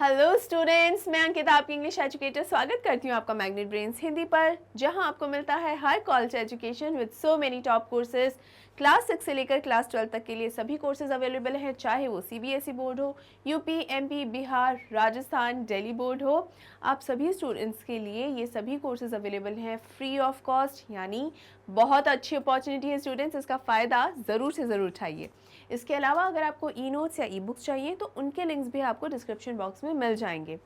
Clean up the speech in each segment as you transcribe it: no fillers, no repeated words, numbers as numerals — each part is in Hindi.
हेलो स्टूडेंट्स, मैं अंकिता आपकी इंग्लिश एजुकेटर स्वागत करती हूँ आपका मैग्नेट ब्रेन्स हिंदी पर, जहाँ आपको मिलता है हर college education with so many top courses. Class 6 से लेकर क्लास 12 तक के लिए सभी कोर्सेज अवेलेबल हैं, चाहे वो सीबीएसई बोर्ड हो, UP, MP, Bihar, Rajasthan, Delhi board हो। आप सभी स्टूडेंट्स के लिए ये सभी कोर्सेज अवेलेबल हैं फ्री ऑफ कॉस्ट, यानी बहुत अच्छी अपॉर्चुनिटी है स्टूडेंट्स, इसका फ़ायदा ज़रूर से ज़रूर उठाइए। इसके अलावा अगर आपको ई नोट्स या ई बुक्स चाहिए तो उनके लिंक्स भी आपको डिस्क्रिप्शन बॉक्स में मिल जाएंगे।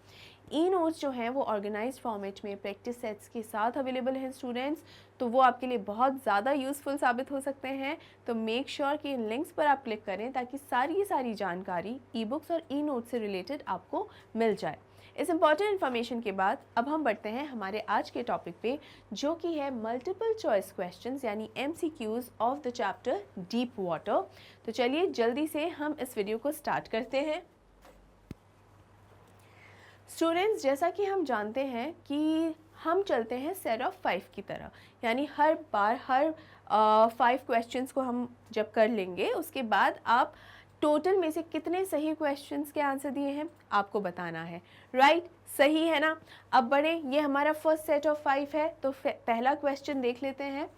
ई नोट्स जो हैं वो ऑर्गेनाइज्ड फॉर्मेट में प्रैक्टिस सेट्स के साथ अवेलेबल हैं स्टूडेंट्स, तो वो आपके लिए बहुत ज़्यादा यूज़फुल साबित हो सकते हैं। तो मेक श्योर कि इन लिंक्स पर आप क्लिक करें ताकि सारी जानकारी ई बुक्स और ई नोट्स से रिलेटेड आपको मिल जाए। इस इम्पॉर्टेंट इन्फॉर्मेशन के बाद अब हम बढ़ते हैं हमारे आज के टॉपिक पे, जो कि है मल्टीपल चॉइस क्वेश्चंस यानी MCQs of the chapter deep water. तो चलिए जल्दी से हम इस वीडियो को स्टार्ट करते हैं। स्टूडेंट्स, जैसा कि हम जानते हैं कि हम चलते हैं सेट ऑफ 5 की तरह, यानी हर बार हर 5 क्वेश्चंस को हम जब कर लेंगे उसके बाद आप टोटल में से कितने सही क्वेश्चंस के आंसर दिए हैं आपको बताना है। राइट, सही है ना। अब बढ़े, ये हमारा फर्स्ट सेट ऑफ 5 है, तो पहला क्वेश्चन देख लेते हैं।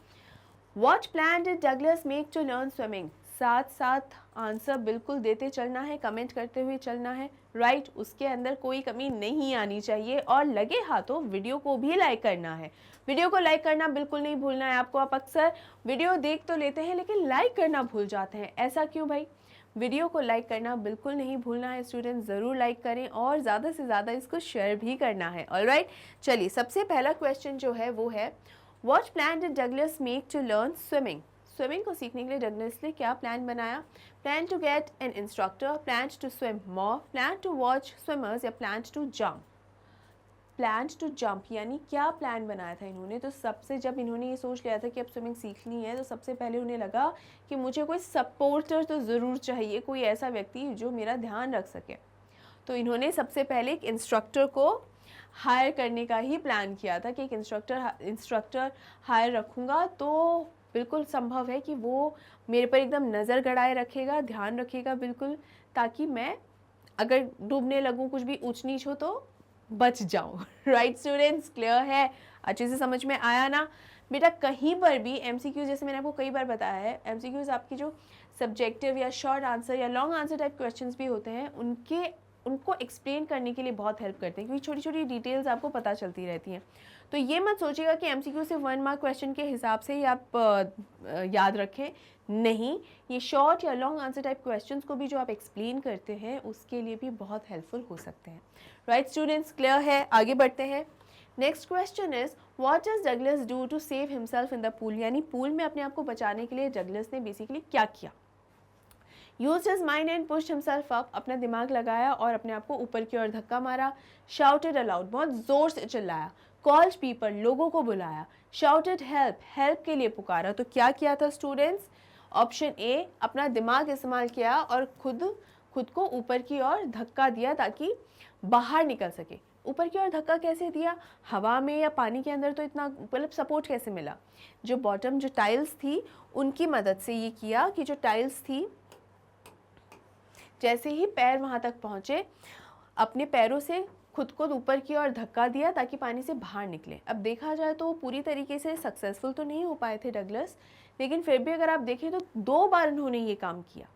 What plan did Douglas make to learn swimming. साथ साथ आंसर बिल्कुल देते चलना है, कमेंट करते हुए चलना है। राइट, उसके अंदर कोई कमी नहीं आनी चाहिए, और लगे हाथों वीडियो को भी लाइक करना है। वीडियो को लाइक करना बिल्कुल नहीं भूलना है आपको। आप अक्सर वीडियो देख तो लेते हैं लेकिन लाइक करना भूल जाते हैं, ऐसा क्यों भाई? वीडियो को लाइक करना बिल्कुल नहीं भूलना है स्टूडेंट, ज़रूर लाइक करें और ज़्यादा से ज़्यादा इसको शेयर भी करना है। ऑलराइट, चलिए सबसे पहला क्वेश्चन जो है वो है, what plan did Douglas make to learn swimming. Swimming को सीखने के लिए डगलस ने क्या प्लान बनाया? Plan to get an instructor, plan to swim more, plan to watch swimmers, या plan to jump. Plan to jump यानी क्या प्लान बनाया था इन्होंने? तो सबसे जब इन्होंने ये सोच लिया था कि अब स्विमिंग सीखनी है, तो सबसे पहले उन्हें लगा कि मुझे कोई सपोर्टर तो ज़रूर चाहिए, कोई ऐसा व्यक्ति जो मेरा ध्यान रख सके। तो इन्होंने सबसे पहले एक इंस्ट्रक्टर को हायर करने का ही प्लान किया था कि एक इंस्ट्रक्टर हायर रखूँगा तो बिल्कुल संभव है कि वो मेरे पर एकदम नज़र गड़ाए रखेगा, ध्यान रखेगा बिल्कुल, ताकि मैं अगर डूबने लगूँ, कुछ भी ऊंच नीच हो तो बच जाऊँ। राइट स्टूडेंट्स, क्लियर है? अच्छे से समझ में आया ना बेटा? कहीं पर भी MCQ, जैसे मैंने आपको कई बार बताया है, MCQs आपकी जो सब्जेक्टिव या शॉर्ट आंसर या लॉन्ग आंसर टाइप क्वेश्चंस भी होते हैं, उनको एक्सप्लेन करने के लिए बहुत हेल्प करते हैं, क्योंकि छोटी छोटी डिटेल्स आपको पता चलती रहती हैं। तो ये मत सोचिएगा कि MCQ से 1 मार्क क्वेश्चन के हिसाब से ही आप याद रखें, नहीं, ये शॉर्ट या लॉन्ग आंसर टाइप क्वेश्चंस को भी जो आप एक्सप्लेन करते हैं उसके लिए भी बहुत हेल्पफुल हो सकते हैं। राइट स्टूडेंट्स, क्लियर है? आगे बढ़ते हैं। Next question is, what does Douglas do to save himself in the pool, यानी पूल में अपने आप को बचाने के लिए डगलस ने बेसिकली क्या किया? Used his mind and pushed himself up, अपना दिमाग लगाया और अपने आप को ऊपर की ओर धक्का मारा। Shouted aloud, बहुत जोर से चिल्लाया। Called people, लोगों को बुलाया। Shouted help, help के लिए पुकारा। तो क्या किया था स्टूडेंट्स? ऑप्शन ए, अपना दिमाग इस्तेमाल किया और खुद को ऊपर की ओर धक्का दिया ताकि बाहर निकल सके। ऊपर की ओर धक्का कैसे दिया? हवा में या पानी के अंदर तो इतना मतलब सपोर्ट कैसे मिला? जो बॉटम जो टाइल्स थी उनकी मदद से ये किया कि जो टाइल्स थी, जैसे ही पैर वहाँ तक पहुँचे, अपने पैरों से खुद को ऊपर की ओर धक्का दिया ताकि पानी से बाहर निकले। अब देखा जाए तो पूरी तरीके से सक्सेसफुल तो नहीं हो पाए थे डगलस, लेकिन फिर भी अगर आप देखें तो 2 बार उन्होंने ये काम किया,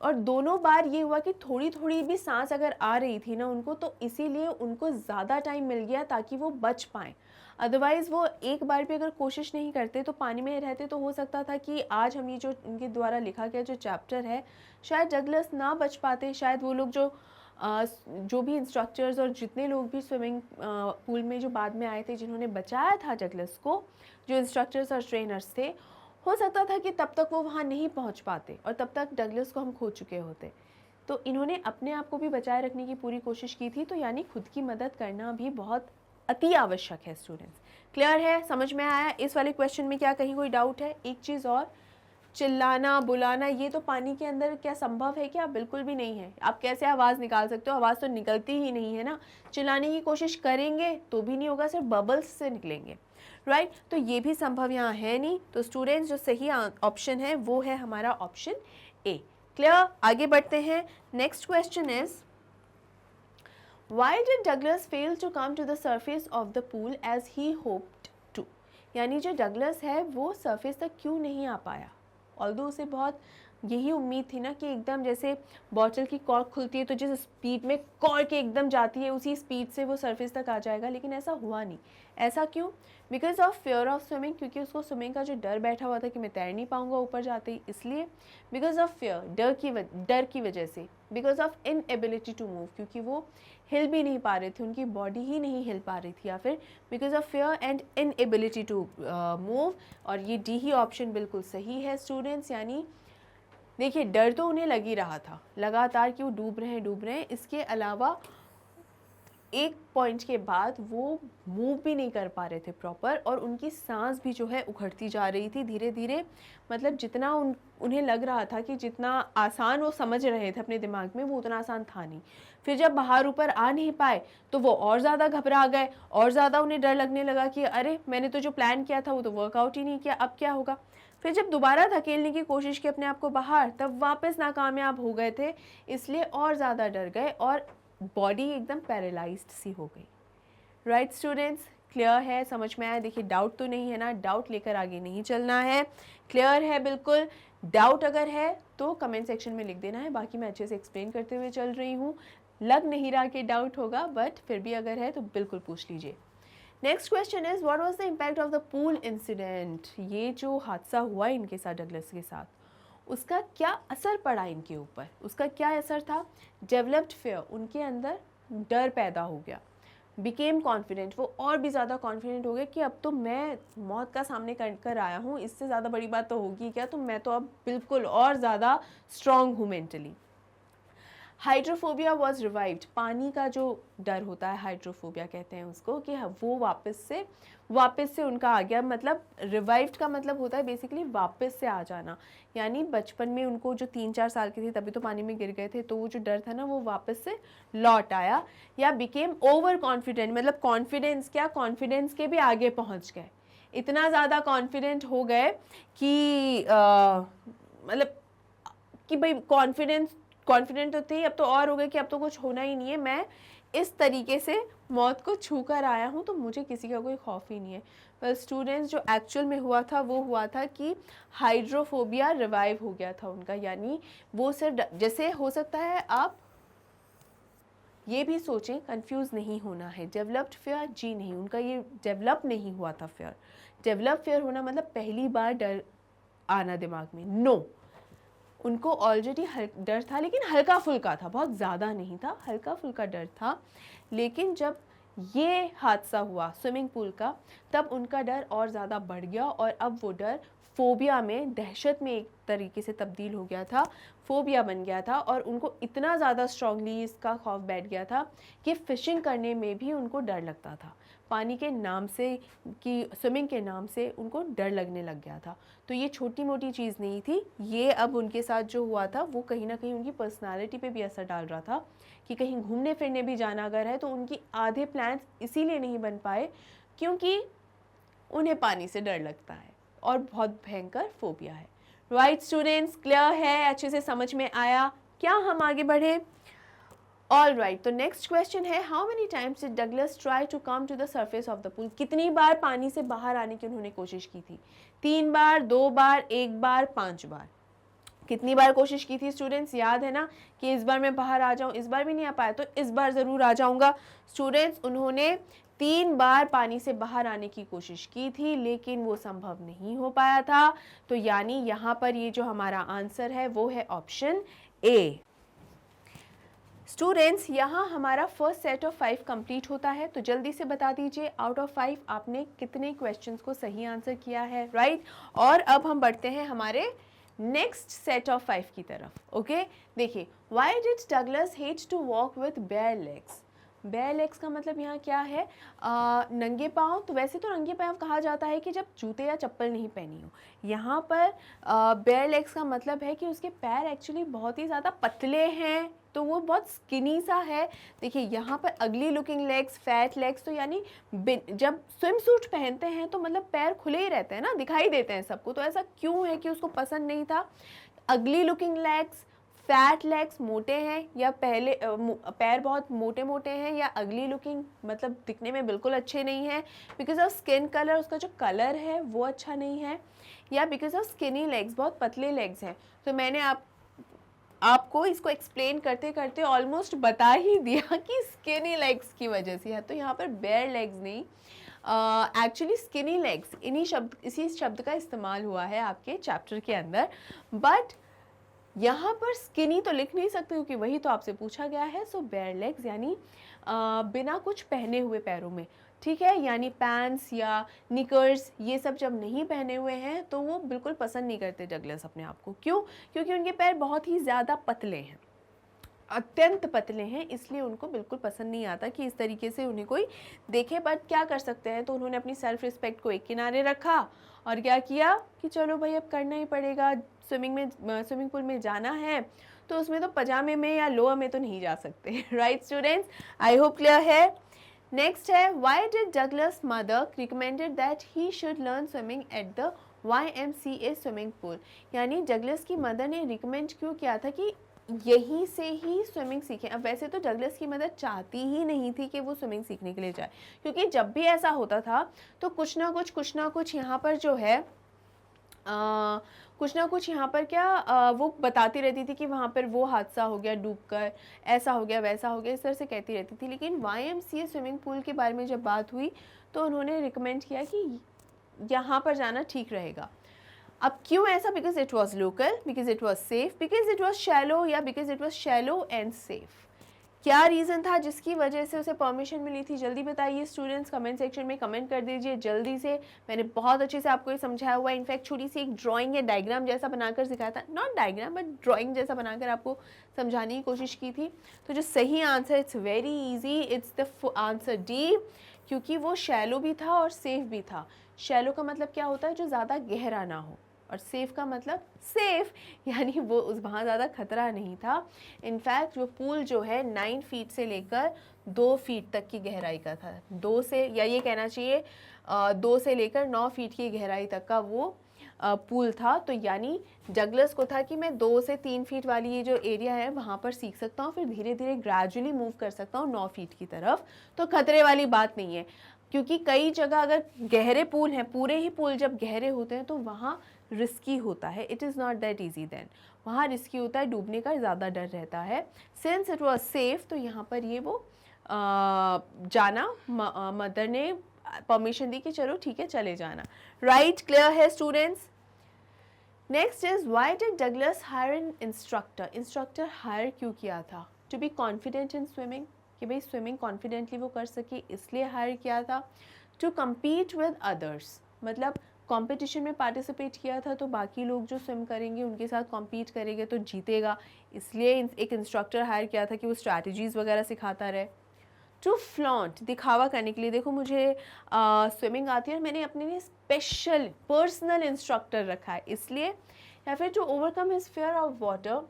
और दोनों बार ये हुआ कि थोड़ी थोड़ी भी सांस अगर आ रही थी ना उनको, तो इसीलिए उनको ज़्यादा टाइम मिल गया ताकि वो बच पाएँ। अदरवाइज़ वो एक बार भी अगर कोशिश नहीं करते तो पानी में रहते, तो हो सकता था कि आज हम ये जो इनके द्वारा लिखा गया जो चैप्टर है, शायद डगलस ना बच पाते। शायद वो लोग जो भी इंस्ट्रक्टर्स और जितने लोग भी स्विमिंग पूल में जो बाद में आए थे, जिन्होंने बचाया था डगलस को, जो इंस्ट्रक्टर्स और ट्रेनर्स थे, हो सकता था कि तब तक वो वहाँ नहीं पहुँच पाते और तब तक डगलस को हम खो चुके होते। तो इन्होंने अपने आप को भी बचाए रखने की पूरी कोशिश की थी, तो यानी खुद की मदद करना भी बहुत अति आवश्यक है स्टूडेंट्स। क्लियर है? समझ में आया? इस वाले क्वेश्चन में क्या कहीं कोई डाउट है? एक चीज़ और, चिल्लाना बुलाना ये तो पानी के अंदर क्या संभव है क्या? बिल्कुल भी नहीं है। आप कैसे आवाज़ निकाल सकते हो? आवाज़ तो निकलती ही नहीं है ना। चिल्लाने की कोशिश करेंगे तो भी नहीं होगा, सिर्फ बबल्स से निकलेंगे। राइट, तो ये भी संभव यहाँ है नहीं। तो स्टूडेंट्स, जो सही ऑप्शन है वो है हमारा ऑप्शन ए। क्लियर? आगे बढ़ते हैं। Next question is, why did Douglas fail to come to the surface of the pool as he hoped to, यानी जो डगलस है वो सरफेस तक क्यों नहीं आ पाया, ऑल्दो उसे बहुत यही उम्मीद थी ना कि एकदम जैसे बॉटल की कॉर्क खुलती है तो जिस स्पीड में कॉर्क एकदम जाती है उसी स्पीड से वो सरफेस तक आ जाएगा, लेकिन ऐसा हुआ नहीं। ऐसा क्यों? Because of fair of swimming, क्योंकि उसको स्विमिंग का जो डर बैठा हुआ था कि मैं तैर नहीं पाऊंगा ऊपर जाते ही, इसलिए। बिकॉज ऑफ फेयर, डर की वजह से। Because of inability to move, क्योंकि वो हिल भी नहीं पा रहे थे, उनकी बॉडी ही नहीं हिल पा रही थी, या फिर because of fear and inability to move. और ये डी ही ऑप्शन बिल्कुल सही है स्टूडेंट्स। यानी देखिए डर तो उन्हें लग ही रहा था लगातार कि वो डूब रहे हैं, इसके अलावा एक पॉइंट के बाद वो मूव भी नहीं कर पा रहे थे प्रॉपर, और उनकी सांस भी जो है उखड़ती जा रही थी धीरे धीरे। मतलब जितना उन्हें लग रहा था कि जितना आसान वो समझ रहे थे अपने दिमाग में, वो उतना आसान था नहीं। फिर जब बाहर ऊपर आ नहीं पाए तो वो और ज़्यादा घबरा गए, और ज़्यादा उन्हें डर लगने लगा कि अरे मैंने तो जो प्लान किया था वो तो वर्कआउट ही नहीं किया, अब क्या होगा। फिर जब दोबारा धकेलने की कोशिश की अपने आप को बाहर, तब वापस नाकामयाब हो गए थे, इसलिए और ज़्यादा डर गए और बॉडी एकदम पैरालाइज्ड सी हो गई। राइट स्टूडेंट्स, क्लियर है, समझ में आया? देखिए डाउट तो नहीं है ना, डाउट लेकर आगे नहीं चलना है, क्लियर है बिल्कुल। डाउट अगर है तो कमेंट सेक्शन में लिख देना है, बाकी मैं अच्छे से एक्सप्लेन करते हुए चल रही हूँ। लग नहीं रहा कि डाउट होगा, बट फिर भी अगर है तो बिल्कुल पूछ लीजिए। Next question is what was the impact of the pool incident. ये जो हादसा हुआ इनके साथ, डगलस के साथ, उसका क्या असर पड़ा इनके ऊपर, उसका क्या असर था? डेवलप्ड फेयर, उनके अंदर डर पैदा हो गया। बिकेम कॉन्फिडेंट, वो और भी ज़्यादा कॉन्फिडेंट हो गए कि अब तो मैं मौत का सामने कर आया हूँ, इससे ज़्यादा बड़ी बात तो होगी क्या, तो मैं तो अब बिल्कुल और ज़्यादा स्ट्रॉन्ग हूँ मेंटली। हाइड्रोफोबिया वॉज रिवाइव्ड, पानी का जो डर होता है हाइड्रोफोबिया कहते हैं उसको, कि वो वापस से उनका आ गया। मतलब रिवाइव्ड का मतलब होता है बेसिकली वापस से आ जाना, यानी बचपन में उनको जो 3-4 साल की थी तभी तो पानी में गिर गए थे, तो वो जो डर था ना वो वापस से लौट आया। या बिकेम ओवर कॉन्फिडेंट, मतलब कॉन्फिडेंस के भी आगे पहुंच गए, इतना ज़्यादा कॉन्फिडेंट हो गए कि मतलब कि भाई कॉन्फिडेंट तो थे, अब तो और हो गए कि अब तो कुछ होना ही नहीं है, मैं इस तरीके से मौत को छू कर आया हूँ तो मुझे किसी का कोई खौफ ही नहीं है। पर स्टूडेंट्स जो एक्चुअल में हुआ था वो हुआ था कि हाइड्रोफोबिया रिवाइव हो गया था उनका, यानी वो सिर्फ जैसे हो सकता है आप ये भी सोचें, कंफ्यूज नहीं होना है, डेवलप्ड फेयर जी नहीं, उनका ये डेवलप नहीं हुआ था फेयर। डेवलप फेयर होना मतलब पहली बार डर आना दिमाग में, नो, उनको ऑलरेडी डर था, लेकिन हल्का फुल्का था, बहुत ज़्यादा नहीं था, हल्का फुल्का डर था। लेकिन जब ये हादसा हुआ स्विमिंग पूल का, तब उनका डर और ज़्यादा बढ़ गया, और अब वो डर फोबिया में, दहशत में एक तरीके से तब्दील हो गया था, फोबिया बन गया था, और उनको इतना ज़्यादा स्ट्रांगली इसका खौफ बैठ गया था कि फ़िशिंग करने में भी उनको डर लगता था। पानी के नाम से, कि स्विमिंग के नाम से उनको डर लगने लग गया था। तो ये छोटी मोटी चीज़ नहीं थी, ये अब उनके साथ जो हुआ था वो कहीं ना कहीं उनकी पर्सनालिटी पे भी असर डाल रहा था, कि कहीं घूमने फिरने भी जाना अगर है तो उनकी आधे प्लान्स इसीलिए नहीं बन पाए क्योंकि उन्हें पानी से डर लगता है और बहुत भयंकर फोबिया है। राइट स्टूडेंट्स, क्लियर है, अच्छे से समझ में आया? क्या हम आगे बढ़े? ऑल राइट, तो नेक्स्ट क्वेश्चन है, how many times did Douglas try to come to the surface of the pool. कितनी बार पानी से बाहर आने की उन्होंने कोशिश की थी? 3 बार, 2 बार, 1 बार, 5 बार? कितनी बार कोशिश की थी स्टूडेंट्स? याद है ना कि इस बार मैं बाहर आ जाऊं, इस बार भी नहीं आ पाया तो इस बार ज़रूर आ जाऊंगा। स्टूडेंट्स, उन्होंने 3 बार पानी से बाहर आने की कोशिश की थी, लेकिन वो संभव नहीं हो पाया था। तो यानी यहाँ पर ये जो हमारा आंसर है वो है ऑप्शन ए। स्टूडेंट्स, यहाँ हमारा फर्स्ट सेट ऑफ 5 कंप्लीट होता है, तो जल्दी से बता दीजिए आउट ऑफ 5 आपने कितने क्वेश्चंस को सही आंसर किया है, राइट? और अब हम बढ़ते हैं हमारे नेक्स्ट सेट ऑफ 5 की तरफ। ओके, देखिए, why did Douglas hate to walk with bare legs. Bare legs का मतलब यहाँ क्या है? नंगे पाँव। तो वैसे तो नंगे पाँव कहा जाता है कि जब जूते या चप्पल नहीं पहनी हो। यहाँ पर बेयर लेग्स का मतलब है कि उसके पैर एक्चुअली बहुत ही ज़्यादा पतले हैं, तो वो बहुत स्किनी सा है। देखिए यहाँ पर अगली लुकिंग लेग्स, फैट लेग्स, तो यानी जब स्विम सूट पहनते हैं तो मतलब पैर खुले ही रहते हैं ना, दिखाई देते हैं सबको, तो ऐसा क्यों है कि उसको पसंद नहीं था? अगली लुकिंग लेग्स, फैट लेग्स, मोटे हैं, या पहले पैर बहुत मोटे मोटे हैं, या अगली लुकिंग मतलब दिखने में बिल्कुल अच्छे नहीं हैं, बिकॉज ऑफ स्किन कलर, उसका जो कलर है वो अच्छा नहीं है, या बिकॉज ऑफ स्किनी लेग्स, बहुत पतले लेग्स हैं। तो मैंने आपको इसको एक्सप्लेन करते करते ऑलमोस्ट बता ही दिया कि स्किनी लेग्स की वजह से है। तो यहाँ पर बेयर लेग्स नहीं, एक्चुअली स्किनी लेग्स इसी शब्द का इस्तेमाल हुआ है आपके चैप्टर के अंदर, बट यहाँ पर स्किनी तो लिख नहीं सकते क्योंकि वही तो आपसे पूछा गया है। सो बेयर लेग्स यानी बिना कुछ पहने हुए पैरों में, ठीक है, यानी पैंट्स या निकर्स ये सब जब नहीं पहने हुए हैं तो वो बिल्कुल पसंद नहीं करते डगलस अपने आप को। क्यों? क्योंकि उनके पैर बहुत ही ज़्यादा पतले हैं, अत्यंत पतले हैं, इसलिए उनको बिल्कुल पसंद नहीं आता कि इस तरीके से उन्हें कोई देखे। बट क्या कर सकते हैं, तो उन्होंने अपनी सेल्फ रिस्पेक्ट को एक किनारे रखा और क्या किया कि चलो भाई अब करना ही पड़ेगा, स्विमिंग पूल में जाना है तो उसमें तो पजामे में या लोअर में तो नहीं जा सकते। Right students, I hope clear है। नेक्स्ट है, why did Douglas mother recommended that he should learn swimming at the YMCA swimming pool, यानी डगलस की मदर ने रिकमेंड क्यों किया था कि यहीं से ही स्विमिंग सीखें। अब वैसे तो डगलस की मदर चाहती ही नहीं थी कि वो स्विमिंग सीखने के लिए जाए, क्योंकि जब भी ऐसा होता था तो कुछ ना कुछ यहाँ पर जो है कुछ ना कुछ यहाँ पर वो बताती रहती थी कि वहाँ पर वो हादसा हो गया डूबकर, ऐसा हो गया वैसा हो गया, इस तरह से कहती रहती थी। लेकिन YMCA स्विमिंग पूल के बारे में जब बात हुई तो उन्होंने रिकमेंड किया कि यहाँ पर जाना ठीक रहेगा। अब क्यों ऐसा? Because it was local, because it was safe, because it was shallow, या because it was shallow and safe. क्या रीज़न था जिसकी वजह से उसे परमिशन मिली थी? जल्दी बताइए स्टूडेंट्स, कमेंट सेक्शन में कमेंट कर दीजिए जल्दी से। मैंने बहुत अच्छे से आपको ये समझाया हुआ है, इनफैक्ट छोटी सी एक ड्राइंग या डायग्राम जैसा बनाकर सिखाया था, नॉट डायग्राम बट ड्राइंग जैसा बनाकर आपको समझाने की कोशिश की थी। तो जो सही answer, it's very easy, it's the answer D, क्योंकि वो शैलो भी था और सेफ भी था। शैलो का मतलब क्या होता है? जो ज़्यादा गहरा ना हो, और सेफ़ का मतलब सेफ़, यानी वो वहाँ ज़्यादा खतरा नहीं था। इनफैक्ट वो पूल जो है 9 फीट से लेकर 2 फीट तक की गहराई का था, 2 से, या ये कहना चाहिए 2 से लेकर 9 फीट की गहराई तक का वो पूल था। तो यानी डगलस को था कि मैं 2 से 3 फीट वाली ये जो एरिया है वहाँ पर सीख सकता हूँ, फिर धीरे धीरे ग्रेजुअली मूव कर सकता हूँ 9 फीट की तरफ, तो खतरे वाली बात नहीं है। क्योंकि कई जगह अगर गहरे पूल हैं, पूरे ही पूल जब गहरे होते हैं तो वहाँ रिस्की होता है, it is not that easy then, वहाँ रिस्की होता है, डूबने का ज़्यादा डर रहता है। सिंस इट वॉज सेफ, तो यहाँ पर ये वो जाना, मदर ने परमिशन दी कि चलो ठीक है चले जाना। राइट, क्लियर है students. Next is, why did Douglas hire an instructor, instructor hire क्यों किया था? To be confident in swimming, कि भाई स्विमिंग कॉन्फिडेंटली वो कर सके, इसलिए हायर किया था। टू कम्पीट विद अदर्स, मतलब कंपटीशन में पार्टिसिपेट किया था तो बाकी लोग जो स्विम करेंगे उनके साथ कॉम्पीट करेंगे तो जीतेगा, इसलिए एक इंस्ट्रक्टर हायर किया था कि वो स्ट्रैटेजीज़ वगैरह सिखाता रहे। टू फ्लॉन्ट, दिखावा करने के लिए, देखो मुझे स्विमिंग आती है और मैंने अपने लिए स्पेशल पर्सनल इंस्ट्रक्टर रखा है इसलिए। या फिर to overcome his fear of water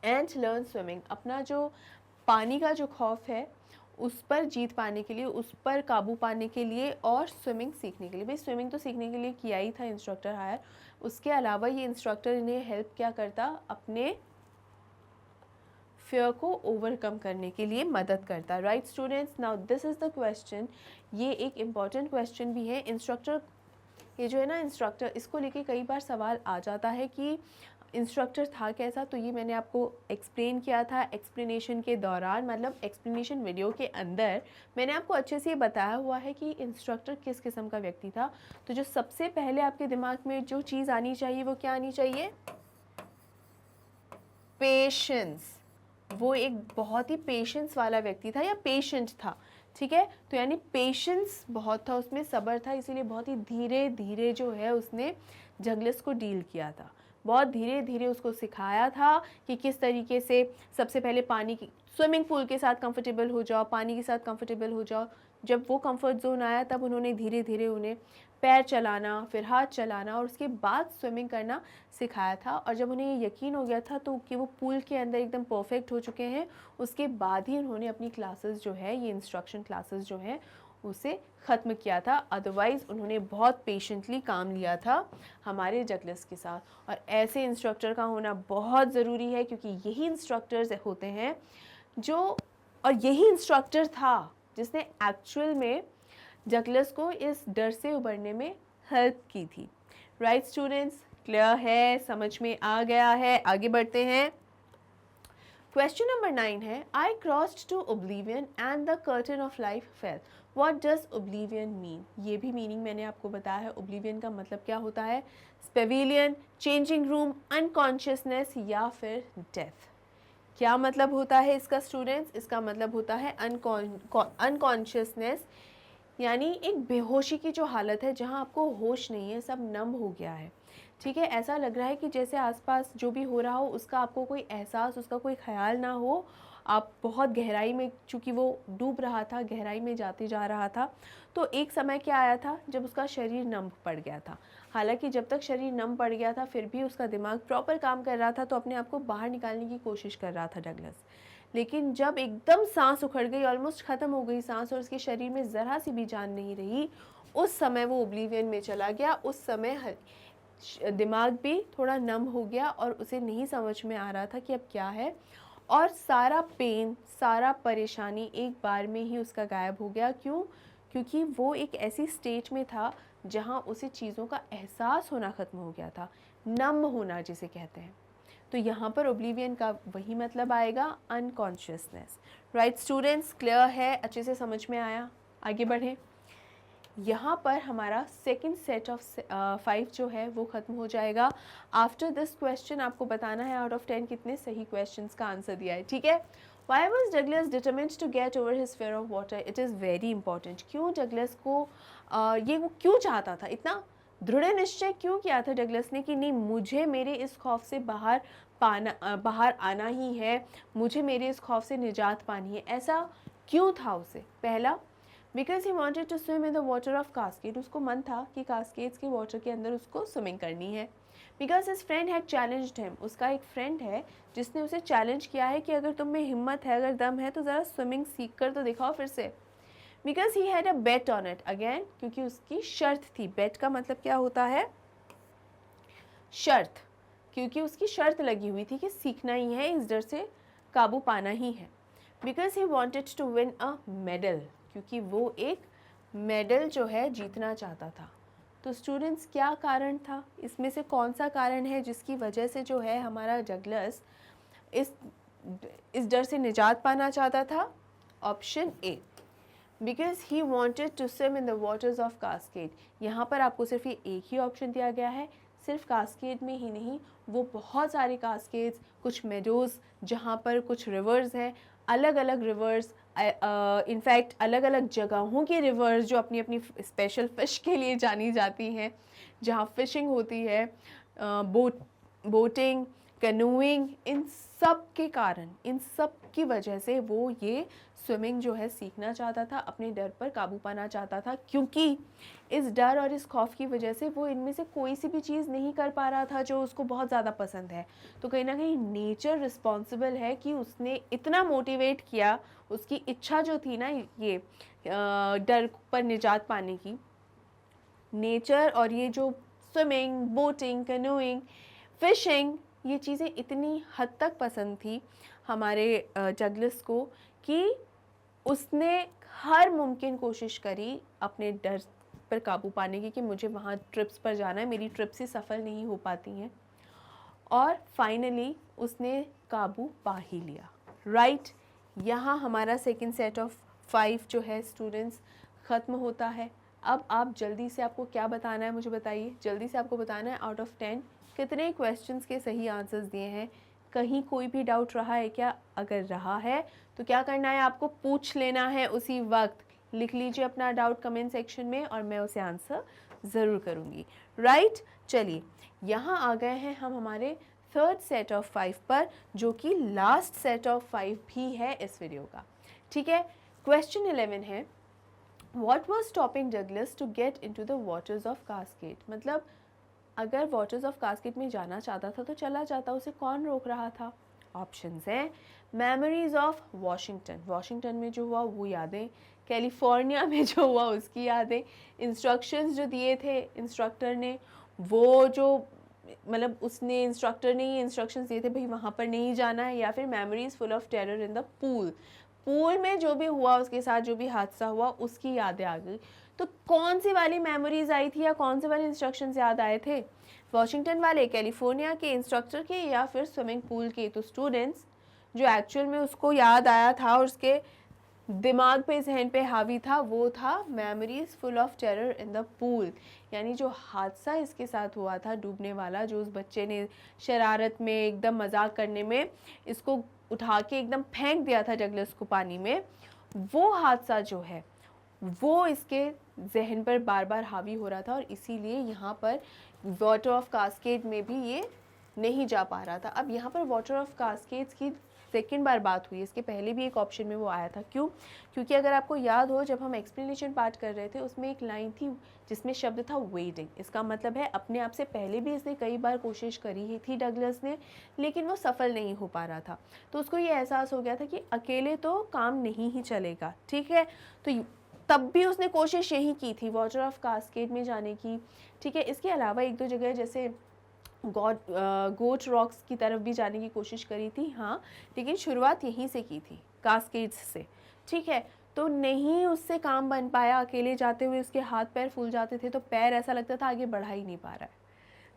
and learn swimming, अपना जो पानी का जो खौफ है उस पर जीत पाने के लिए, उस पर काबू पाने के लिए और स्विमिंग सीखने के लिए। भाई स्विमिंग तो सीखने के लिए किया ही था इंस्ट्रक्टर हायर, उसके अलावा ये इंस्ट्रक्टर इन्हें हेल्प क्या करता? अपने फियर को ओवरकम करने के लिए मदद करता। Right students, now this is the question, ये एक इम्पॉर्टेंट क्वेश्चन भी है। इंस्ट्रक्टर, ये जो है ना इंस्ट्रक्टर, इसको लेके कई बार सवाल आ जाता है कि इंस्ट्रक्टर था कैसा, तो ये मैंने आपको एक्सप्लेन किया था एक्सप्लेनेशन के दौरान, मतलब एक्सप्लेनेशन वीडियो के अंदर मैंने आपको अच्छे से ये बताया हुआ है कि इंस्ट्रक्टर किस किस्म का व्यक्ति था। तो जो सबसे पहले आपके दिमाग में जो चीज़ आनी चाहिए वो क्या आनी चाहिए? पेशेंस। वो एक बहुत ही पेशेंस वाला व्यक्ति था या पेशेंट था, ठीक है। तो यानी पेशेंस बहुत था उसमें, सब्र था, इसीलिए बहुत ही धीरे धीरे जो है उसने डगलस को डील किया था, बहुत धीरे धीरे उसको सिखाया था कि किस तरीके से सबसे पहले पानी की, स्विमिंग पूल के साथ कंफर्टेबल हो जाओ, पानी के साथ कंफर्टेबल हो जाओ। जब वो कंफर्ट जोन आया तब उन्होंने धीरे धीरे उन्हें पैर चलाना, फिर हाथ चलाना और उसके बाद स्विमिंग करना सिखाया था। और जब उन्हें ये यकीन हो गया था तो कि वो पूल के अंदर एकदम परफेक्ट हो चुके हैं, उसके बाद ही उन्होंने अपनी क्लासेस जो है, ये इंस्ट्रक्शन क्लासेस जो हैं उसे ख़त्म किया था। अदरवाइज़ उन्होंने बहुत पेशेंटली काम लिया था हमारे डगलस के साथ। और ऐसे इंस्ट्रक्टर का होना बहुत ज़रूरी है, क्योंकि यही इंस्ट्रक्टर्स होते हैं जो, और यही इंस्ट्रक्टर था जिसने एक्चुअल में डगलस को इस डर से उबरने में हेल्प की थी। राइट स्टूडेंट्स, क्लियर है, समझ में आ गया है? आगे बढ़ते हैं। क्वेश्चन नंबर 9 है, I crossed to oblivion and the curtain of life fell. What does oblivion mean? ये भी मीनिंग मैंने आपको बताया है। ओब्लिवियन का मतलब क्या होता है? स्पेविलियन, चेंजिंग रूम, अनकॉन्शियसनेस या फिर डेथ। क्या मतलब होता है इसका स्टूडेंट्स? इसका मतलब होता है अनकॉन्शियसनेस, यानी एक बेहोशी की जो हालत है जहाँ आपको होश नहीं है, सब नम हो गया है। ठीक है, ऐसा लग रहा है कि जैसे आसपास जो भी हो रहा हो उसका आपको कोई एहसास, उसका कोई ख्याल ना हो। आप बहुत गहराई में, चूँकि वो डूब रहा था, गहराई में जाते जा रहा था, तो एक समय क्या आया था जब उसका शरीर नम पड़ गया था। हालांकि जब तक शरीर नम पड़ गया था फिर भी उसका दिमाग प्रॉपर काम कर रहा था, तो अपने आप को बाहर निकालने की कोशिश कर रहा था डगलस। लेकिन जब एकदम सांस उखड़ गई, ऑलमोस्ट ख़त्म हो गई सांस, और उसके शरीर में ज़रा सी भी जान नहीं रही, उस समय वो ओब्लिवियन में चला गया। उस समय दिमाग भी थोड़ा नम हो गया और उसे नहीं समझ में आ रहा था कि अब क्या है, और सारा पेन, सारा परेशानी एक बार में ही उसका गायब हो गया। क्यों? क्योंकि वो एक ऐसी स्टेट में था जहाँ उसे चीज़ों का एहसास होना ख़त्म हो गया था, नम होना जिसे कहते हैं। तो यहाँ पर ओब्लिवियन का वही मतलब आएगा, अनकॉन्शियसनेस। राइट स्टूडेंट्स, क्लियर है? अच्छे से समझ में आया? आगे बढ़ें। यहाँ पर हमारा सेकंड सेट ऑफ 5 जो है वो ख़त्म हो जाएगा। आफ्टर दिस क्वेश्चन आपको बताना है आउट ऑफ 10 कितने सही क्वेश्चंस का आंसर दिया है। ठीक है, why was Douglas determined to get over his fear of water? It is very important. क्यों डगलस को ये वो क्यों चाहता था, इतना दृढ़ निश्चय क्यों किया था डगलस ने कि नहीं, मुझे मेरे इस खौफ से बाहर आना ही है, मुझे मेरे इस खौफ से निजात पानी है? ऐसा क्यों था उसे? पहला, because he wanted to swim in the water of Cascade. उसको मन था कि कास्केड्स के वाटर के अंदर उसको स्विमिंग करनी है। Because his friend had challenged him. उसका एक फ्रेंड है जिसने उसे चैलेंज किया है कि अगर तुम में हिम्मत है, अगर दम है, तो ज़रा स्विमिंग सीख कर तो दिखाओ फिर से। Because he had a bet on it, again क्योंकि उसकी शर्त थी। बेट का मतलब क्या होता है? शर्त। क्योंकि उसकी शर्त लगी हुई थी कि सीखना ही है, इस डर से काबू पाना ही है। Because he wanted to win a medal, क्योंकि वो एक मेडल जो है जीतना चाहता था। तो स्टूडेंट्स, क्या कारण था? इसमें से कौन सा कारण है जिसकी वजह से जो है हमारा डगलस इस डर से निजात पाना चाहता था? Option A, because he wanted to swim in the waters of Cascade. यहाँ पर आपको सिर्फ ये एक ही ऑप्शन दिया गया है। सिर्फ कास्केड में ही नहीं, वो बहुत सारे कास्केड्स, कुछ मेडोज़ जहाँ पर कुछ रिवर्स हैं, अलग अलग रिवर्स, इनफैक्ट अलग अलग जगहों की रिवर्स जो अपनी अपनी स्पेशल फ़िश के लिए जानी जाती हैं, जहाँ फ़िशिंग होती है, बोटिंग, कैनूइंग, इन सब के कारण, इन सब की वजह से वो ये स्विमिंग जो है सीखना चाहता था, अपने डर पर काबू पाना चाहता था। क्योंकि इस डर और इस खौफ की वजह से वो इनमें से कोई सी भी चीज़ नहीं कर पा रहा था जो उसको बहुत ज़्यादा पसंद है। तो कहीं ना कहीं नेचर रिस्पॉन्सिबल है कि उसने इतना मोटिवेट किया, उसकी इच्छा जो थी ना ये डर पर निजात पाने की, नेचर और ये जो स्विमिंग, बोटिंग, कैनोइंग, फ़िशिंग, ये चीज़ें इतनी हद तक पसंद थी हमारे डगलस को कि उसने हर मुमकिन कोशिश करी अपने डर पर काबू पाने की कि मुझे वहाँ ट्रिप्स पर जाना है, मेरी ट्रिप्स ही सफल नहीं हो पाती हैं, और फाइनली उसने काबू पा ही लिया। राइट, यहाँ हमारा सेकंड सेट ऑफ 5 जो है स्टूडेंट्स ख़त्म होता है। अब आप जल्दी से, आपको क्या बताना है मुझे बताइए, जल्दी से आपको बताना है आउट ऑफ 10 कितने क्वेश्चंस के सही आंसर्स दिए हैं। कहीं कोई भी डाउट रहा है क्या? अगर रहा है तो क्या करना है, आपको पूछ लेना है उसी वक्त। लिख लीजिए अपना डाउट कमेंट सेक्शन में और मैं उसे आंसर ज़रूर करूँगी। राइट, चलिए यहाँ आ गए हैं हम हमारे थर्ड सेट ऑफ 5 पर, जो कि लास्ट सेट ऑफ 5 भी है इस वीडियो का। ठीक है, क्वेश्चन 11 है, what was stopping Douglas to get into the waters of Cascade? मतलब अगर वाटर्स ऑफ कास्केड में जाना चाहता था तो चला जाता, उसे कौन रोक रहा था? ऑप्शंस हैं मेमोरीज ऑफ वाशिंगटन, वाशिंगटन में जो हुआ वो यादें, कैलिफोर्निया में जो हुआ उसकी यादें, इंस्ट्रक्शंस जो दिए थे इंस्ट्रक्टर ने, वो जो मतलब उसने इंस्ट्रक्टर ने ये इंस्ट्रक्शंस दिए थे भाई वहाँ पर नहीं जाना है, या फिर memories full of terror in the pool, pool में जो भी हुआ उसके साथ जो भी हादसा हुआ उसकी यादें आ गई। तो कौन सी वाली मेमोरीज आई थी या कौन से वाले इंस्ट्रक्शंस याद आए थे, वाशिंगटन वाले, कैलिफोर्निया के इंस्ट्रक्टर के, या फिर स्विमिंग पूल के? तो स्टूडेंट्स जो एक्चुअल में उसको याद आया था और उसके दिमाग पे जहन पे हावी था वो था memories full of terror in the pool, यानी जो हादसा इसके साथ हुआ था डूबने वाला, जो उस बच्चे ने शरारत में एकदम मजाक करने में इसको उठा के एकदम फेंक दिया था डगलस को पानी में, वो हादसा जो है वो इसके जहन पर बार बार हावी हो रहा था और इसीलिए यहाँ पर वाटर ऑफ कास्केड में भी ये नहीं जा पा रहा था। अब यहाँ पर वाटर ऑफ कास्केड्स की सेकेंड बार बात हुई, इसके पहले भी एक ऑप्शन में वो आया था। क्यों? क्योंकि अगर आपको याद हो जब हम एक्सप्लेनेशन पार्ट कर रहे थे उसमें एक लाइन थी जिसमें शब्द था वेडिंग, इसका मतलब है अपने आप से पहले भी इसने कई बार कोशिश करी ही थी डगलस ने, लेकिन वो सफल नहीं हो पा रहा था। तो उसको ये एहसास हो गया था कि अकेले तो काम नहीं ही चलेगा, ठीक है, तो तब भी उसने कोशिश यही की थी वाटर ऑफ कास्केड में जाने की, ठीक है। इसके अलावा एक दो जगह जैसे गोट रॉक्स की तरफ भी जाने की कोशिश करी थी, हाँ, लेकिन शुरुआत यहीं से की थी कास्केड्स से, ठीक है। तो नहीं उससे काम बन पाया, अकेले जाते हुए उसके हाथ पैर फूल जाते थे, तो पैर ऐसा लगता था आगे बढ़ा ही नहीं पा रहा है,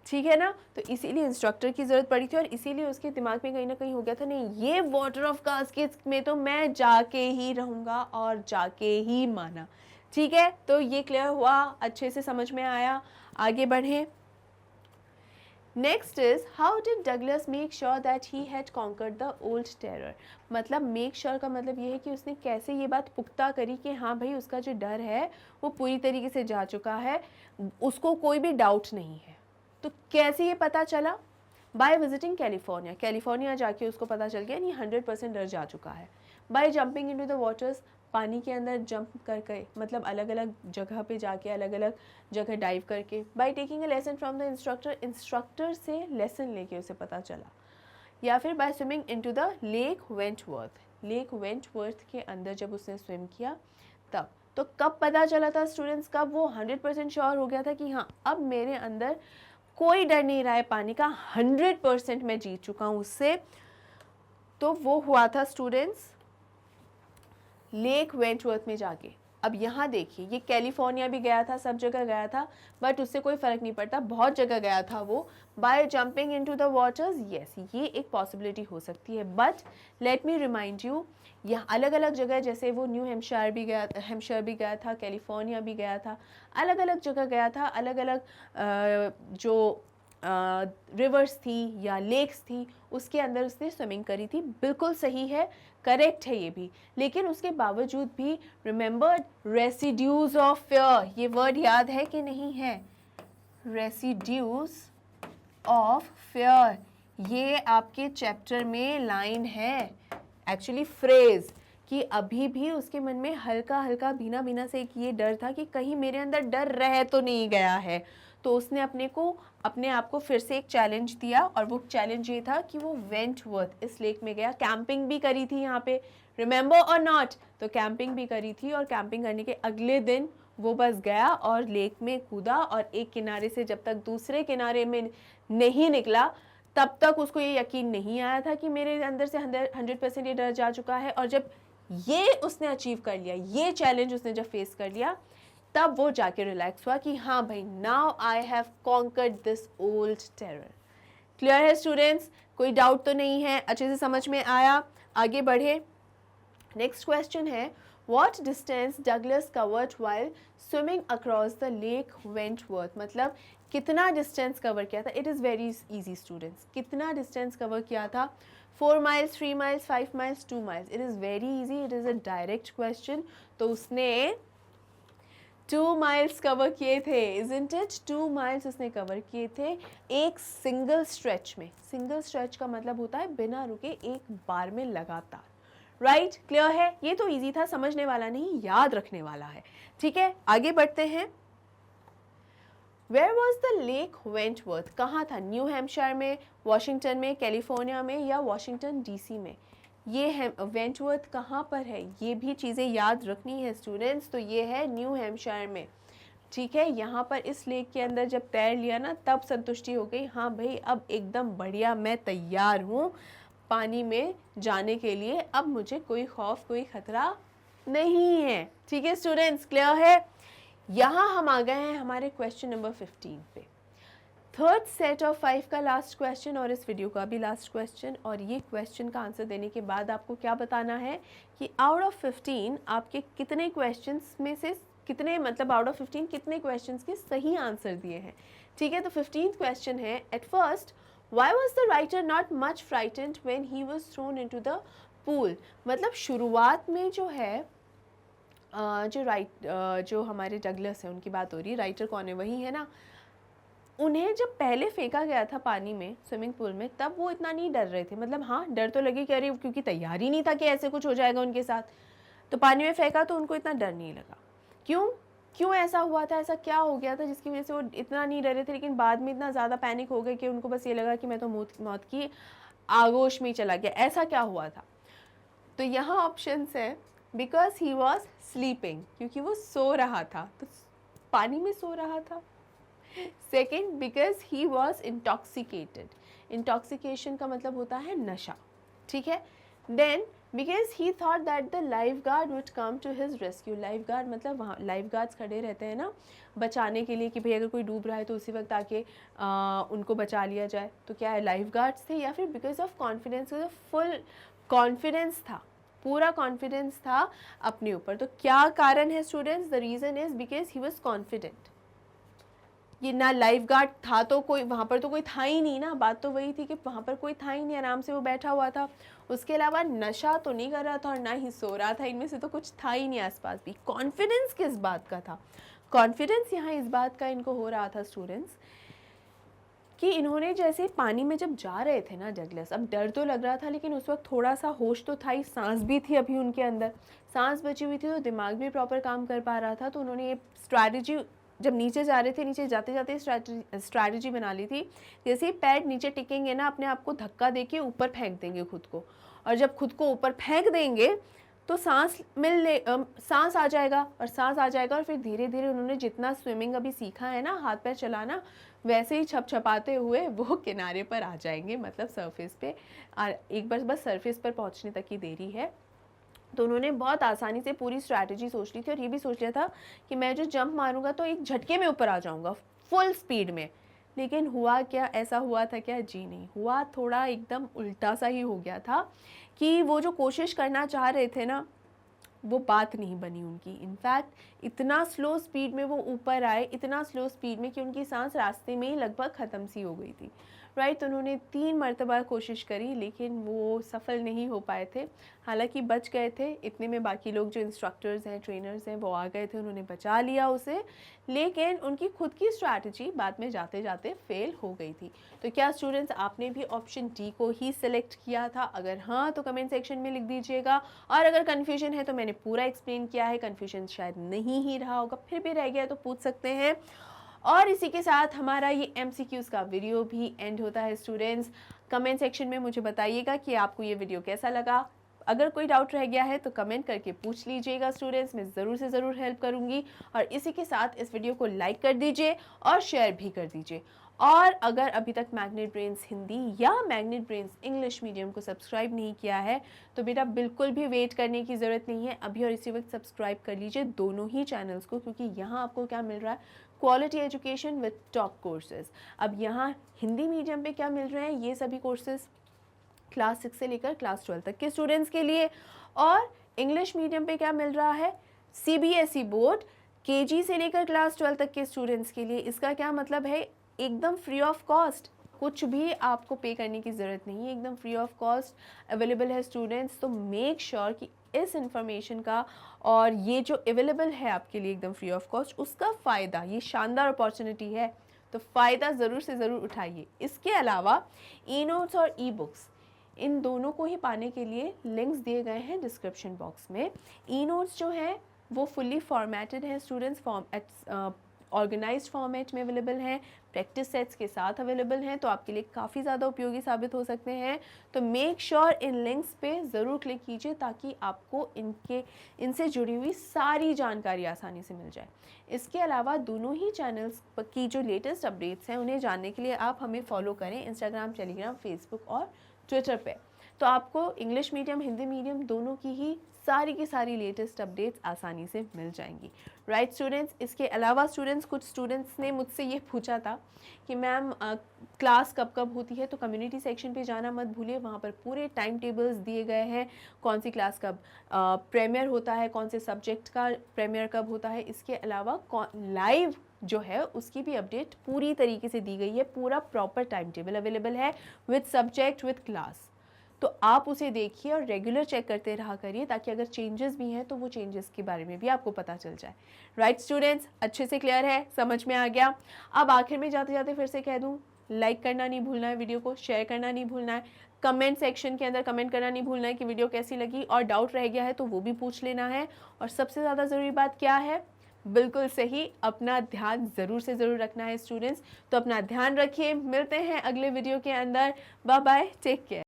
ठीक है ना। तो इसीलिए इंस्ट्रक्टर की ज़रूरत पड़ी थी और इसीलिए उसके दिमाग में कहीं ना कहीं हो गया था नहीं ये वाटर ऑफ कास्केड्स में तो मैं जाके ही रहूँगा और जाके ही माना, ठीक है। तो ये क्लियर हुआ, अच्छे से समझ में आया, आगे बढ़ें। Next is how did Douglas make sure that he had conquered the old terror, मतलब मेक श्योर का मतलब ये है कि उसने कैसे ये बात पुख्ता करी कि हाँ भाई उसका जो डर है वो पूरी तरीके से जा चुका है, उसको कोई भी डाउट नहीं है। तो कैसे ये पता चला? बाय विजिटिंग कैलिफोर्निया, कैलिफोर्निया जाके उसको पता चल गया नहीं 100% डर जा चुका है। By jumping into the waters, पानी के अंदर जंप करके, मतलब अलग अलग जगह पे जाके अलग अलग जगह डाइव करके। By taking a lesson from the instructor, instructor से लेसन लेके उसे पता चला। या फिर by swimming into the lake Wentworth, lake Wentworth के अंदर जब उसने स्विम किया तब। तो कब पता चला था स्टूडेंट्स, कब वो 100% श्योर हो गया था कि हाँ अब मेरे अंदर कोई डर नहीं रहा है पानी का, 100% मैं जीत चुका हूँ उससे? तो वो हुआ था स्टूडेंट्स लेक वेंटवर्थ में जाके। अब यहाँ देखिए ये कैलिफोर्निया भी गया था, सब जगह गया था, बट उससे कोई फ़र्क नहीं पड़ता, बहुत जगह गया था वो। By jumping into the waters, yes ये एक पॉसिबिलिटी हो सकती है, but let me remind you यहाँ अलग अलग जगह, जैसे वो न्यू हैम्पशायर भी गया था, कैलिफोर्निया भी गया था, अलग अलग जगह गया था, अलग अलग जो रिवर्स थी या लेक्स थी उसके अंदर उसने स्विमिंग करी थी, बिल्कुल सही है, करेक्ट है ये भी। लेकिन उसके बावजूद भी रिमेंबर रेसिड्यूज ऑफ फेयर, ये वर्ड याद है कि नहीं है? रेसिड्यूज ऑफ फेयर, ये आपके चैप्टर में लाइन है, एक्चुअली फ्रेज, कि अभी भी उसके मन में हल्का हल्का भीना भीना से एक ये डर था कि कहीं मेरे अंदर डर रह तो नहीं गया है। तो उसने अपने आप को फिर से एक चैलेंज दिया और वो चैलेंज ये था कि वो वेंटवर्थ इस लेक में गया, कैंपिंग भी करी थी यहाँ पे, रिमेंबर और नॉट, तो कैंपिंग भी करी थी और कैंपिंग करने के अगले दिन वो बस गया और लेक में कूदा और एक किनारे से जब तक दूसरे किनारे में नहीं निकला तब तक उसको ये यकीन नहीं आया था कि मेरे अंदर से 100% ये डर जा चुका है। और जब ये उसने अचीव कर लिया, ये चैलेंज उसने जब फेस कर लिया, तब वो जाके रिलैक्स हुआ कि हाँ भाई now I have conquered this old terror. Clear है स्टूडेंट्स? कोई डाउट तो नहीं है, अच्छे से समझ में आया? आगे बढ़े। नेक्स्ट क्वेश्चन है what distance Douglas covered while swimming across the lake Wentworth, मतलब कितना डिस्टेंस कवर किया था? It is very easy students, कितना डिस्टेंस कवर किया था? 4 miles, 3 miles, 5 miles, 2 miles? It is very easy, it is a direct question. तो उसने 2 माइल्स कवर किए थे, इज़न्ट इट? 2 माइल्स उसने कवर किए थे एक सिंगल स्ट्रेच में। सिंगल स्ट्रेच का मतलब होता है बिना रुके एक बार में लगातार, राइट? क्लियर है? ये तो इजी था, समझने वाला नहीं, याद रखने वाला है, ठीक है। आगे बढ़ते हैं। Where was the lake Wentworth, कहाँ था? न्यू हैम्पशायर में, वॉशिंगटन में, कैलिफोर्निया में या वॉशिंगटन डीसी में? ये है वेंटवर्थ कहाँ पर है, ये भी चीज़ें याद रखनी है स्टूडेंट्स। तो ये है न्यू हैम्पशायर में, ठीक है। यहाँ पर इस लेक के अंदर जब तैर लिया ना तब संतुष्टि हो गई, हाँ भाई अब एकदम बढ़िया मैं तैयार हूँ पानी में जाने के लिए, अब मुझे कोई खौफ कोई खतरा नहीं है। ठीक है स्टूडेंट्स, क्लियर है? यहाँ हम आ गए हैं हमारे क्वेश्चन नंबर 15 पे, थर्ड सेट ऑफ 5 का लास्ट क्वेश्चन और इस वीडियो का भी लास्ट क्वेश्चन। और ये क्वेश्चन का आंसर देने के बाद आपको क्या बताना है कि आउट ऑफ 15 आपके कितने क्वेश्चंस में से कितने, मतलब आउट ऑफ 15 कितने क्वेश्चंस के सही आंसर दिए हैं। ठीक है, तो 15th क्वेश्चन है, at first why was the writer not much frightened when he was thrown into the pool. मतलब शुरुआत में जो है जो हमारे डगलस है उनकी बात हो रही है, राइटर कौन है? वही है ना। उन्हें जब पहले फेंका गया था पानी में, स्विमिंग पूल में, तब वो इतना नहीं डर रहे थे। मतलब हाँ डर तो लगे कि अरे, क्योंकि तैयार ही नहीं था कि ऐसे कुछ हो जाएगा उनके साथ, तो पानी में फेंका तो उनको इतना डर नहीं लगा। क्यों ऐसा हुआ था? ऐसा क्या हो गया था जिसकी वजह से वो इतना नहीं डरे थे, लेकिन बाद में इतना ज़्यादा पैनिक हो गए कि उनको बस ये लगा कि मैं तो मौत की आगोश में ही चला गया। ऐसा क्या हुआ था? तो यहाँ ऑप्शंस है, बिकॉज ही वॉज स्लीपिंग, क्योंकि वो सो रहा था, तो पानी में सो रहा था। Second, because he was intoxicated, intoxication का मतलब होता है नशा, ठीक है। Then because he thought that the life guard would come to his rescue, life guard मतलब वहाँ लाइफ गार्ड्स खड़े रहते हैं ना बचाने के लिए कि भाई अगर कोई डूब रहा है तो उसी वक्त आके उनको बचा लिया जाए। तो क्या है, लाइफ गार्ड्स थे, या फिर because of confidence, full confidence था, पूरा कॉन्फिडेंस था अपने ऊपर। तो क्या कारण है students? The reason is because he was confident. ये ना लाइफ गार्ड था तो कोई वहाँ पर तो कोई था ही नहीं ना, बात तो वही थी कि वहाँ पर कोई था ही नहीं, आराम से वो बैठा हुआ था। उसके अलावा नशा तो नहीं कर रहा था और ना ही सो रहा था, इनमें से तो कुछ था ही नहीं आसपास भी। कॉन्फिडेंस किस बात का था? कॉन्फिडेंस यहाँ इस बात का इनको हो रहा था स्टूडेंट्स कि इन्होंने जैसे पानी में जब जा रहे थे ना डगलस, अब डर तो लग रहा था लेकिन उस वक्त थोड़ा सा होश तो था ही, सांस भी थी अभी उनके अंदर, सांस बची हुई थी तो दिमाग भी प्रॉपर काम कर पा रहा था। तो उन्होंने ये स्ट्रैटेजी, जब नीचे जा रहे थे, नीचे जाते जाते स्ट्रैटेजी बना ली थी, जैसे ही पैर नीचे टिकेंगे ना अपने आप को धक्का देके ऊपर फेंक देंगे खुद को, और जब खुद को ऊपर फेंक देंगे तो सांस आ जाएगा, और सांस आ जाएगा और फिर धीरे धीरे उन्होंने जितना स्विमिंग अभी सीखा है ना, हाथ पैर चलाना, वैसे ही छपछपाते हुए वो किनारे पर आ जाएंगे, मतलब सरफेस पे। एक बार बस सरफेस पर पहुंचने तक की देरी है। तो उन्होंने बहुत आसानी से पूरी स्ट्रैटेजी सोच ली थी, और ये भी सोच लिया था कि मैं जो जंप मारूंगा तो एक झटके में ऊपर आ जाऊंगा फुल स्पीड में। लेकिन हुआ क्या? ऐसा हुआ था क्या? जी नहीं हुआ, थोड़ा एकदम उल्टा सा ही हो गया था कि वो जो कोशिश करना चाह रहे थे ना, वो बात नहीं बनी उनकी। इनफैक्ट इतना स्लो स्पीड में वो ऊपर आए, इतना स्लो स्पीड में कि उनकी सांस रास्ते में ही लगभग ख़त्म सी हो गई थी, राइट। तो उन्होंने 3 मरतबा कोशिश करी लेकिन वो सफल नहीं हो पाए थे। हालांकि बच गए थे, इतने में बाकी लोग जो इंस्ट्रक्टर्स हैं, ट्रेनर्स हैं, वो आ गए थे, उन्होंने बचा लिया उसे। लेकिन उनकी खुद की स्ट्रैटेजी बाद में जाते जाते फेल हो गई थी। तो क्या स्टूडेंट्स आपने भी ऑप्शन डी को ही सिलेक्ट किया था? अगर हाँ तो कमेंट सेक्शन में लिख दीजिएगा, और अगर कन्फ्यूजन है तो मैंने पूरा एक्सप्लेन किया है, कन्फ्यूजन शायद नहीं ही रहा होगा, फिर भी रह गया तो पूछ सकते हैं। और इसी के साथ हमारा ये MCQs का वीडियो भी एंड होता है स्टूडेंट्स। कमेंट सेक्शन में मुझे बताइएगा कि आपको ये वीडियो कैसा लगा। अगर कोई डाउट रह गया है तो कमेंट करके पूछ लीजिएगा स्टूडेंट्स, मैं ज़रूर से ज़रूर हेल्प करूँगी। और इसी के साथ इस वीडियो को लाइक कर दीजिए और शेयर भी कर दीजिए। और अगर अभी तक मैग्नेट ब्रेन्स हिंदी या मैग्नेट ब्रेन्स इंग्लिश मीडियम को सब्सक्राइब नहीं किया है तो बेटा बिल्कुल भी वेट करने की ज़रूरत नहीं है, अभी और इसी वक्त सब्सक्राइब कर लीजिए दोनों ही चैनल्स को, क्योंकि यहाँ आपको क्या मिल रहा है, quality education with top courses. अब यहाँ हिंदी मीडियम पे क्या मिल रहे हैं, ये सभी कोर्सेज क्लास 6 से लेकर क्लास 12 तक के स्टूडेंट्स के लिए। और इंग्लिश मीडियम पे क्या मिल रहा है, CBSE बोर्ड KG से लेकर क्लास 12 तक के स्टूडेंट्स के लिए। इसका क्या मतलब है, एकदम फ्री ऑफ कॉस्ट, कुछ भी आपको पे करने की ज़रूरत नहीं है, एकदम फ्री ऑफ कॉस्ट अवेलेबल है स्टूडेंट्स। तो मेक श्योर कि इस इंफॉर्मेशन का और ये जो अवेलेबल है आपके लिए एकदम फ्री ऑफ कॉस्ट, उसका फ़ायदा, ये शानदार अपॉर्चुनिटी है, तो फ़ायदा ज़रूर से ज़रूर उठाइए। इसके अलावा E-नोट्स और E-बुक्स, इन दोनों को ही पाने के लिए लिंक्स दिए गए हैं डिस्क्रिप्शन बॉक्स में। E-नोट्स जो हैं वो फुल्ली फॉर्मेटेड हैं स्टूडेंट्स, ऑर्गेनाइज्ड फॉर्मेट में अवेलेबल हैं, प्रैक्टिस सेट्स के साथ अवेलेबल हैं, तो आपके लिए काफ़ी ज़्यादा उपयोगी साबित हो सकते हैं। तो मेक श्योर इन लिंक्स पे ज़रूर क्लिक कीजिए ताकि आपको इनसे जुड़ी हुई सारी जानकारी आसानी से मिल जाए। इसके अलावा दोनों ही चैनल्स की जो लेटेस्ट अपडेट्स हैं उन्हें जानने के लिए आप हमें फॉलो करें इंस्टाग्राम, टेलीग्राम, फेसबुक और ट्विटर पे। तो आपको इंग्लिश मीडियम, हिंदी मीडियम दोनों की ही सारी की सारी लेटेस्ट अपडेट्स आसानी से मिल जाएंगी। राइट स्टूडेंट्स, इसके अलावा कुछ स्टूडेंट्स ने मुझसे ये पूछा था कि मैम क्लास कब कब होती है, तो कम्युनिटी सेक्शन पे जाना मत भूलिए, वहाँ पर पूरे टाइम टेबल्स दिए गए हैं, कौन सी क्लास कब प्रीमियर होता है, कौन से सब्जेक्ट का प्रीमियर कब होता है। इसके अलावा लाइव जो है उसकी भी अपडेट पूरी तरीके से दी गई है, पूरा प्रॉपर टाइम टेबल अवेलेबल है विद सब्जेक्ट विद क्लास। तो आप उसे देखिए और रेगुलर चेक करते रहा करिए ताकि अगर चेंजेस भी हैं तो वो चेंजेस के बारे में भी आपको पता चल जाए। राइट स्टूडेंट्स, अच्छे से क्लियर है, समझ में आ गया। अब आखिर में जाते जाते फिर से कह दूं, लाइक करना नहीं भूलना है, वीडियो को शेयर करना नहीं भूलना है, कमेंट सेक्शन के अंदर कमेंट करना नहीं भूलना है कि वीडियो कैसी लगी, और डाउट रह गया है तो वो भी पूछ लेना है। और सबसे ज़्यादा ज़रूरी बात क्या है, बिल्कुल सही, अपना ध्यान ज़रूर से ज़रूर रखना है स्टूडेंट्स। तो अपना ध्यान रखिए, मिलते हैं अगले वीडियो के अंदर। Bye bye, take care.